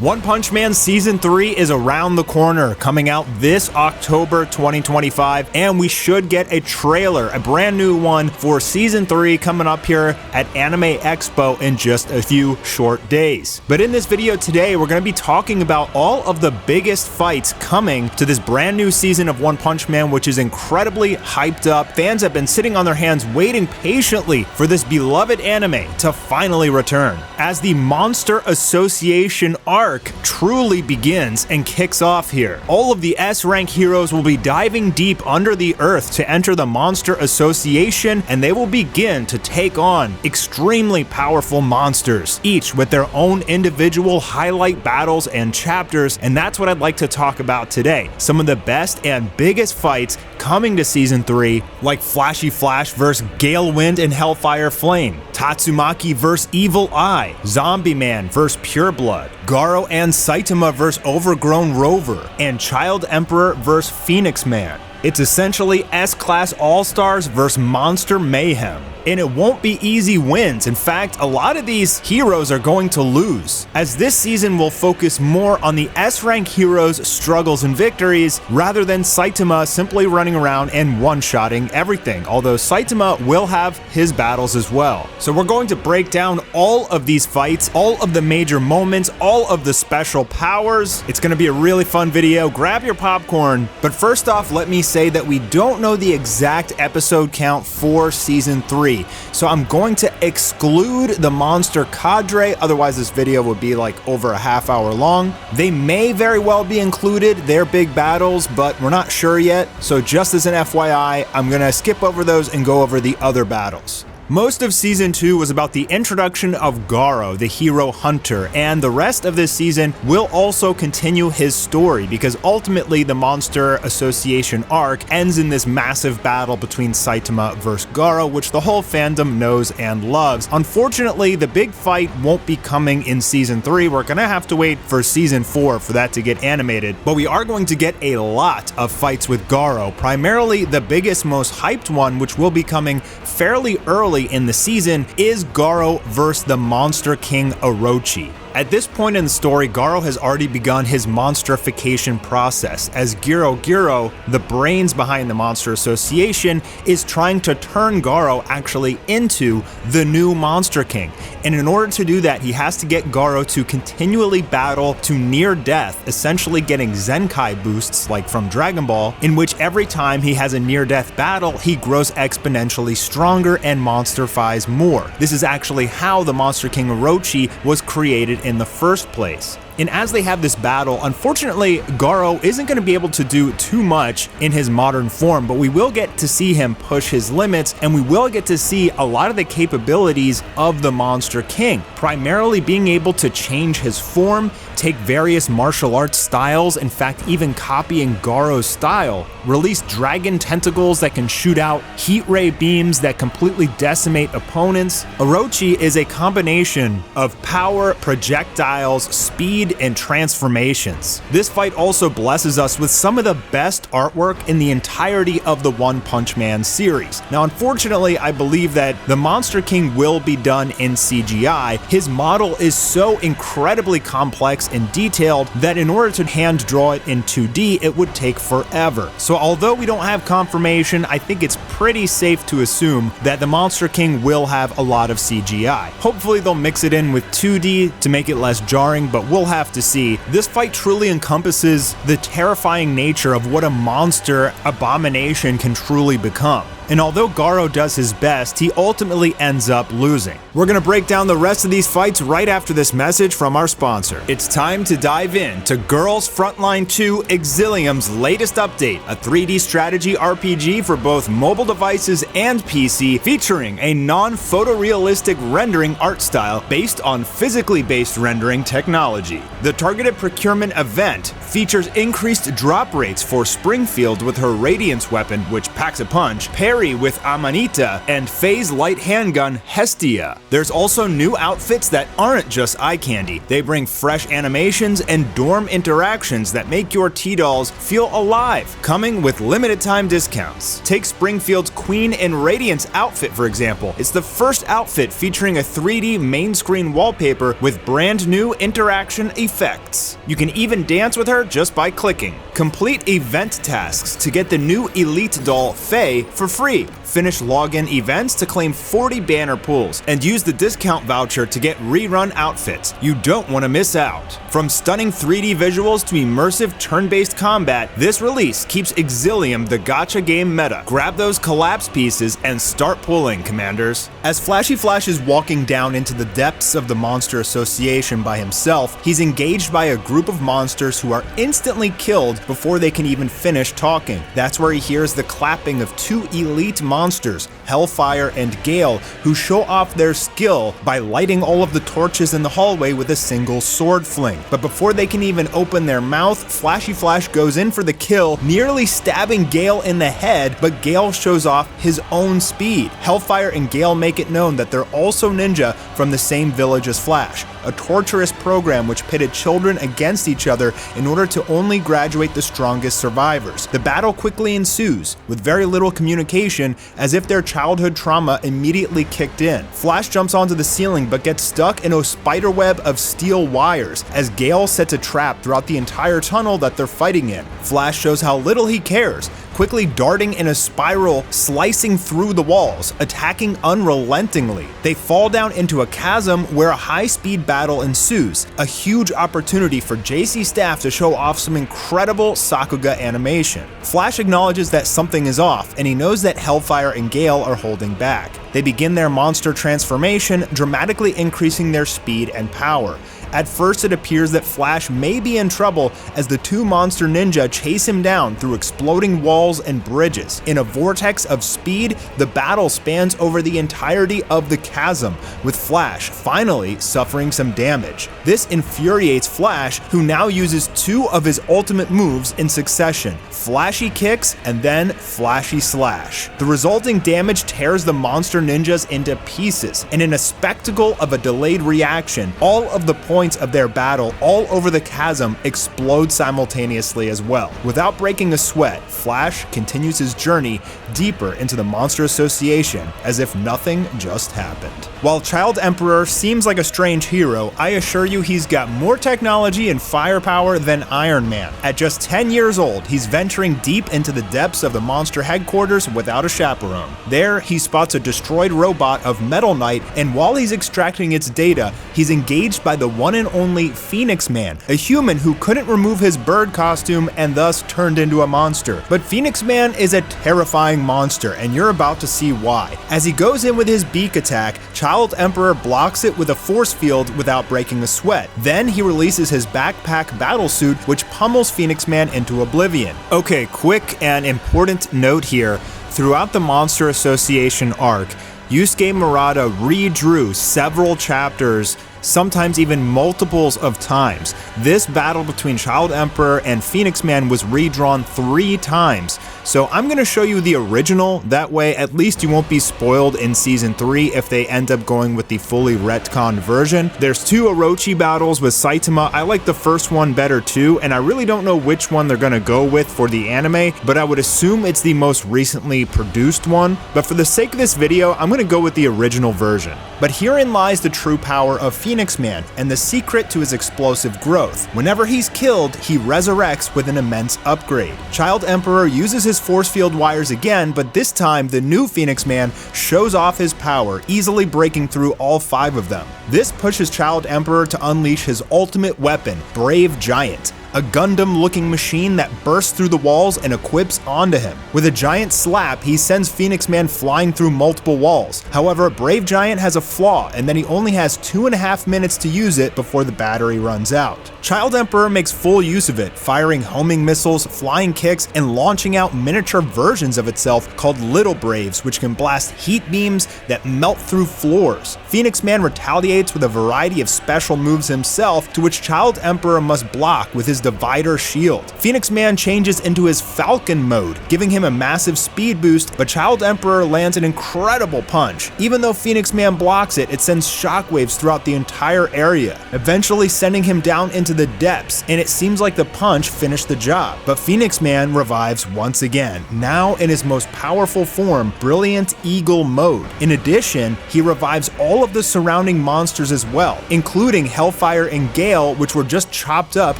One Punch Man Season 3 is around the corner, coming out this October 2025, and we should get a trailer, a brand new one for Season 3 coming up here at Anime Expo in just a few short days. But in this video today, we're going to be talking about all of the biggest fights coming to this brand new season of One Punch Man, which is incredibly hyped up. Fans have been sitting on their hands waiting patiently for this beloved anime to finally return. As the Monster Association arc truly begins and kicks off here. All of the S-rank heroes will be diving deep under the earth to enter the Monster Association, and they will begin to take on extremely powerful monsters, each with their own individual highlight battles and chapters, and that's what I'd like to talk about today. Some of the best and biggest fights coming to Season 3, like Flashy Flash vs. Gale Wind and Hellfire Flame, Tatsumaki vs. Evil Eye, Zombie Man vs. Pure Blood, Garo and Saitama vs. Overgrown Rover, and Child Emperor vs. Phoenix Man. It's essentially S-Class All-Stars vs. Monster Mayhem. And it won't be easy wins. In fact, a lot of these heroes are going to lose, as this season will focus more on the S-rank heroes' struggles and victories, rather than Saitama simply running around and one-shotting everything, although Saitama will have his battles as well. So we're going to break down all of these fights, all of the major moments, all of the special powers. It's going to be a really fun video. Grab your popcorn. But first off, let me say that we don't know the exact episode count for Season 3. So I'm going to exclude the monster cadre, otherwise this video would be like over a half hour long. They may very well be included, their big battles, but we're not sure yet. So just as an FYI, I'm gonna skip over those and go over the other battles. Most of Season 2 was about the introduction of Garo, the hero hunter, and the rest of this season will also continue his story, because ultimately the Monster Association arc ends in this massive battle between Saitama versus Garo, which the whole fandom knows and loves. Unfortunately, the big fight won't be coming in Season 3. We're gonna have to wait for Season 4 for that to get animated, but we are going to get a lot of fights with Garo, primarily the biggest, most hyped one, which will be coming fairly early in the season, is Garo versus the Monster King Orochi. At this point in the story, Garo has already begun his monsterification process, as Giro, the brains behind the Monster Association, is trying to turn Garo actually into the new Monster King. And in order to do that, he has to get Garo to continually battle to near death, essentially getting Zenkai boosts like from Dragon Ball, in which every time he has a near-death battle, he grows exponentially stronger and monsterifies more. This is actually how the Monster King Orochi was created in the first place. And as they have this battle, unfortunately, Garo isn't going to be able to do too much in his modern form, but we will get to see him push his limits, and we will get to see a lot of the capabilities of the Monster King, primarily being able to change his form, take various martial arts styles, in fact, even copying Garo's style, release dragon tentacles that can shoot out heat ray beams that completely decimate opponents. Orochi is a combination of power, projectiles, speed, and transformations. This fight also blesses us with some of the best artwork in the entirety of the One Punch Man series. Now, unfortunately, I believe that the Monster King will be done in CGI. His model is so incredibly complex and detailed that in order to hand draw it in 2D, it would take forever. So although we don't have confirmation, I think it's pretty safe to assume that the Monster King will have a lot of CGI. Hopefully they'll mix it in with 2D to make it less jarring, but we'll have to see. This fight truly encompasses the terrifying nature of what a monster abomination can truly become. And although Garo does his best, he ultimately ends up losing. We're gonna break down the rest of these fights right after this message from our sponsor. It's time to dive in to Girls Frontline 2 Exilium's latest update, a 3D strategy RPG for both mobile devices and PC, featuring a non-photorealistic rendering art style based on physically based rendering technology. The targeted procurement event features increased drop rates for Springfield with her Radiance weapon, which packs a punch, Perry with Amanita, and Faye's light handgun Hestia. There's also new outfits that aren't just eye candy. They bring fresh animations and dorm interactions that make your T-dolls feel alive, coming with limited time discounts. Take Springfield's Queen in Radiance outfit for example. It's the first outfit featuring a 3D main screen wallpaper with brand new interaction effects. You can even dance with her just by clicking. Complete event tasks to get the new Elite doll Faye for free. Finish login events to claim 40 banner pulls, and use the discount voucher to get rerun outfits. You don't want to miss out. From stunning 3D visuals to immersive turn-based combat, this release keeps Exilium the gacha game meta. Grab those collapse pieces and start pulling, commanders. As Flashy Flash is walking down into the depths of the Monster Association by himself, he's engaged by a group of monsters who are instantly killed before they can even finish talking. That's where he hears the clapping of two elite monsters, Hellfire and Gale, who show off their skill by lighting all of the torches in the hallway with a single sword fling. But before they can even open their mouth, Flashy Flash goes in for the kill, nearly stabbing Gale in the head, but Gale shows off his own speed. Hellfire and Gale make it known that they're also ninja from the same village as Flash, a torturous program which pitted children against each other in order to only graduate the strongest survivors. The battle quickly ensues, with very little communication, as if their childhood trauma immediately kicked in. Flash jumps onto the ceiling but gets stuck in a spiderweb of steel wires as Gale sets a trap throughout the entire tunnel that they're fighting in. Flash shows how little he cares, quickly darting in a spiral, slicing through the walls, attacking unrelentingly. They fall down into a chasm where a high-speed battle ensues, a huge opportunity for JC Staff to show off some incredible Sakuga animation. Flash acknowledges that something is off, and he knows that Hellfire and Gale are holding back. They begin their monster transformation, dramatically increasing their speed and power. At first, it appears that Flash may be in trouble as the two monster ninja chase him down through exploding walls and bridges. In a vortex of speed, the battle spans over the entirety of the chasm, with Flash finally suffering some damage. This infuriates Flash, who now uses two of his ultimate moves in succession: Flashy Kicks and then Flashy Slash. The resulting damage tears the monster ninjas into pieces, and in a spectacle of a delayed reaction, all of the points of their battle all over the chasm explode simultaneously as well. Without breaking a sweat, Flash continues his journey deeper into the Monster Association as if nothing just happened. While Child Emperor seems like a strange hero, I assure you he's got more technology and firepower than Iron Man. At just 10 years old, he's venturing deep into the depths of the monster headquarters without a chaperone. There, he spots a destroyed robot of Metal Knight, and while he's extracting its data, he's engaged by the one and only Phoenix Man, a human who couldn't remove his bird costume and thus turned into a monster. But Phoenix Man is a terrifying monster, and you're about to see why. As he goes in with his beak attack, Child Emperor blocks it with a force field without breaking a sweat. Then he releases his backpack battlesuit, which pummels Phoenix Man into oblivion. Okay, quick and important note here. Throughout the Monster Association arc, Yusuke Murata redrew several chapters, sometimes even multiples of times. This battle between Child Emperor and Phoenix Man was redrawn 3 times. So I'm going to show you the original, that way at least you won't be spoiled in Season 3 if they end up going with the fully retconned version. There's 2 Orochi battles with Saitama. I like the first one better too, and I really don't know which one they're going to go with for the anime, but I would assume it's the most recently produced one. But for the sake of this video, I'm going to go with the original version. But herein lies the true power of Phoenix Man and the secret to his explosive growth. Whenever he's killed, he resurrects with an immense upgrade. Child Emperor uses his force field wires again, but this time the new Phoenix Man shows off his power, easily breaking through all 5 of them. This pushes Child Emperor to unleash his ultimate weapon, Brave Giant, a Gundam-looking machine that bursts through the walls and equips onto him. With a giant slap, he sends Phoenix Man flying through multiple walls. However, Brave Giant has a flaw, and then he only has 2.5 minutes to use it before the battery runs out. Child Emperor makes full use of it, firing homing missiles, flying kicks, and launching out miniature versions of itself called Little Braves, which can blast heat beams that melt through floors. Phoenix Man retaliates with a variety of special moves himself, to which Child Emperor must block with his his Divider shield. Phoenix Man changes into his Falcon mode, giving him a massive speed boost, but Child Emperor lands an incredible punch. Even though Phoenix Man blocks it, it sends shockwaves throughout the entire area, eventually sending him down into the depths, and it seems like the punch finished the job. But Phoenix Man revives once again, now in his most powerful form, Brilliant Eagle mode. In addition, he revives all of the surrounding monsters as well, including Hellfire and Gale, which were just chopped up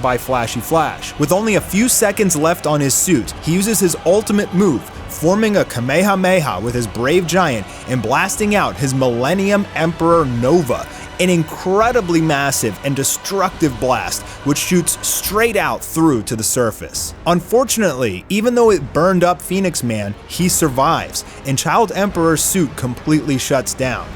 by Flashy Flash. With only a few seconds left on his suit, he uses his ultimate move, forming a Kamehameha with his Brave Giant and blasting out his Millennium Emperor Nova, an incredibly massive and destructive blast which shoots straight out through to the surface. Unfortunately, even though it burned up Phoenix Man, he survives, and Child Emperor's suit completely shuts down.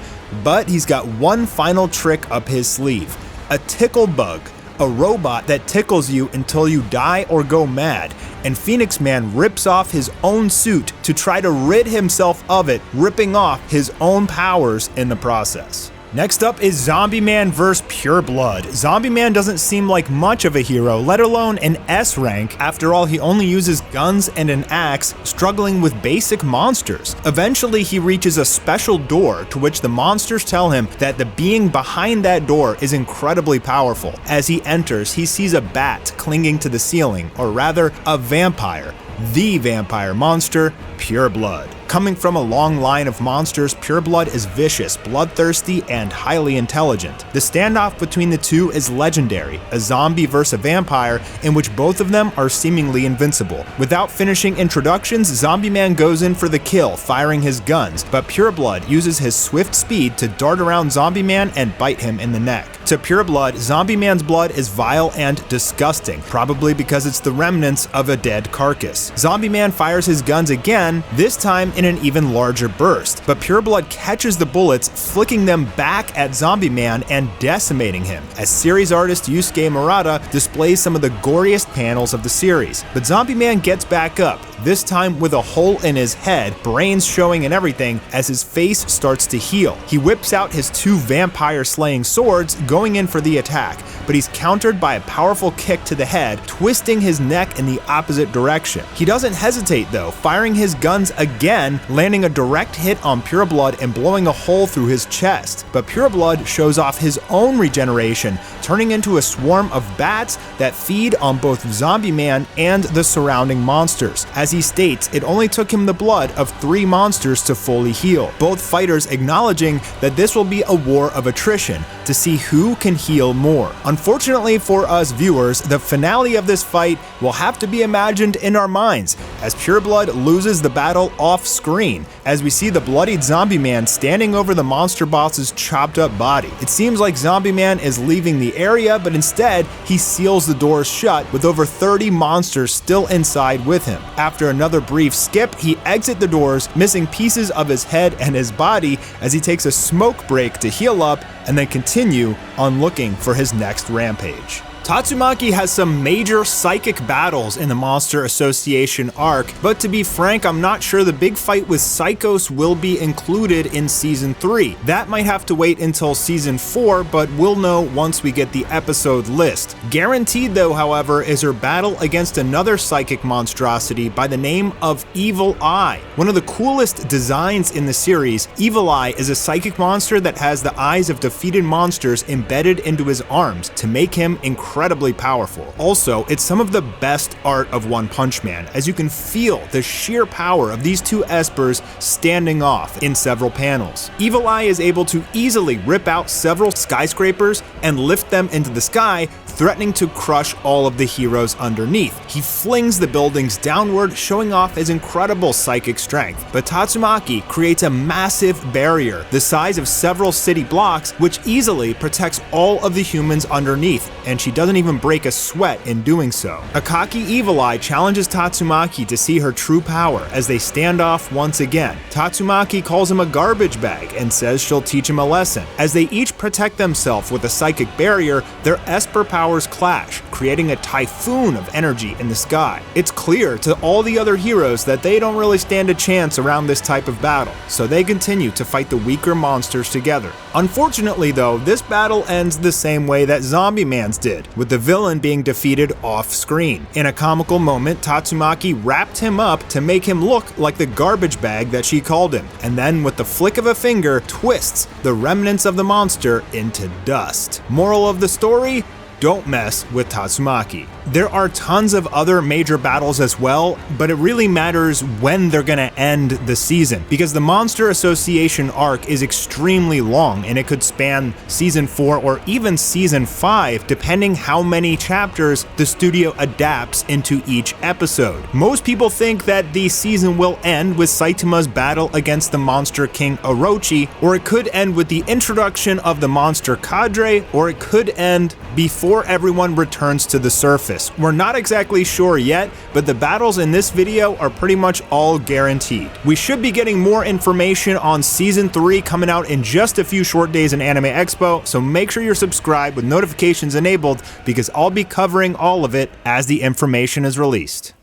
But he's got one final trick up his sleeve: a tickle bug, a robot that tickles you until you die or go mad, and Phoenix Man rips off his own suit to try to rid himself of it, ripping off his own powers in the process. Next up is Zombie Man vs. Pure Blood. Zombie Man doesn't seem like much of a hero, let alone an S rank. After all, he only uses guns and an axe, struggling with basic monsters. Eventually, he reaches a special door to which the monsters tell him that the being behind that door is incredibly powerful. As he enters, he sees a bat clinging to the ceiling, or rather, a vampire. The vampire monster, Pure Blood. Coming from a long line of monsters, Pure Blood is vicious, bloodthirsty, and highly intelligent. The standoff between the two is legendary, a zombie versus a vampire in which both of them are seemingly invincible. Without finishing introductions, Zombie Man goes in for the kill, firing his guns, but Pure Blood uses his swift speed to dart around Zombie Man and bite him in the neck. To Pure Blood, Zombie Man's blood is vile and disgusting, probably because it's the remnants of a dead carcass. Zombie Man fires his guns again, this time in an even larger burst, but Pure Blood catches the bullets, flicking them back at Zombie Man and decimating him, as series artist Yusuke Murata displays some of the goriest panels of the series. But Zombie Man gets back up, this time with a hole in his head, brains showing and everything, as his face starts to heal. He whips out his two vampire-slaying swords, going in for the attack, but he's countered by a powerful kick to the head, twisting his neck in the opposite direction. He doesn't hesitate though, firing his guns again, landing a direct hit on Pure Blood and blowing a hole through his chest. But Pure Blood shows off his own regeneration, turning into a swarm of bats that feed on both Zombie Man and the surrounding monsters. As he states, it only took him the blood of 3 monsters to fully heal, both fighters acknowledging that this will be a war of attrition to see who can heal more. Unfortunately for us viewers, the finale of this fight will have to be imagined in our minds, as Pure Blood loses the battle off screen, as we see the bloodied Zombie Man standing over the monster boss's chopped up body. It seems like Zombie Man is leaving the area, but instead he seals the doors shut with over 30 monsters still inside with him. After another brief skip, he exits the doors, missing pieces of his head and his body as he takes a smoke break to heal up and then continue on looking for his next rampage. Tatsumaki has some major psychic battles in the Monster Association arc, but to be frank, I'm not sure the big fight with Psychos will be included in Season 3. That might have to wait until Season 4, but we'll know once we get the episode list. Guaranteed though, however, is her battle against another psychic monstrosity by the name of Evil Eye. One of the coolest designs in the series, Evil Eye is a psychic monster that has the eyes of defeated monsters embedded into his arms to make him incredibly powerful. Also, it's some of the best art of One Punch Man, as you can feel the sheer power of these two espers standing off in several panels. Evil Eye is able to easily rip out several skyscrapers and lift them into the sky, threatening to crush all of the heroes underneath. He flings the buildings downward, showing off his incredible psychic strength. But Tatsumaki creates a massive barrier, the size of several city blocks, which easily protects all of the humans underneath, and she doesn't even break a sweat in doing so. Akaki Evil Eye challenges Tatsumaki to see her true power as they stand off once again. Tatsumaki calls him a garbage bag and says she'll teach him a lesson. As they each protect themselves with a psychic barrier, their esper powers clash, creating a typhoon of energy in the sky. It's clear to all the other heroes that they don't really stand a chance around this type of battle, so they continue to fight the weaker monsters together. Unfortunately though, this battle ends the same way that Zombie Man's did, with the villain being defeated off-screen. In a comical moment, Tatsumaki wrapped him up to make him look like the garbage bag that she called him, and then with the flick of a finger, twists the remnants of the monster into dust. Moral of the story? Don't mess with Tatsumaki. There are tons of other major battles as well, but it really matters when they're gonna end the season, because the Monster Association arc is extremely long and it could span season 4 or even season 5, depending how many chapters the studio adapts into each episode. Most people think that the season will end with Saitama's battle against the Monster King Orochi, or it could end with the introduction of the Monster Cadre, or it could end before everyone returns to the surface. We're not exactly sure yet, but the battles in this video are pretty much all guaranteed. We should be getting more information on season 3 coming out in just a few short days in Anime Expo, so make sure you're subscribed with notifications enabled because I'll be covering all of it as the information is released.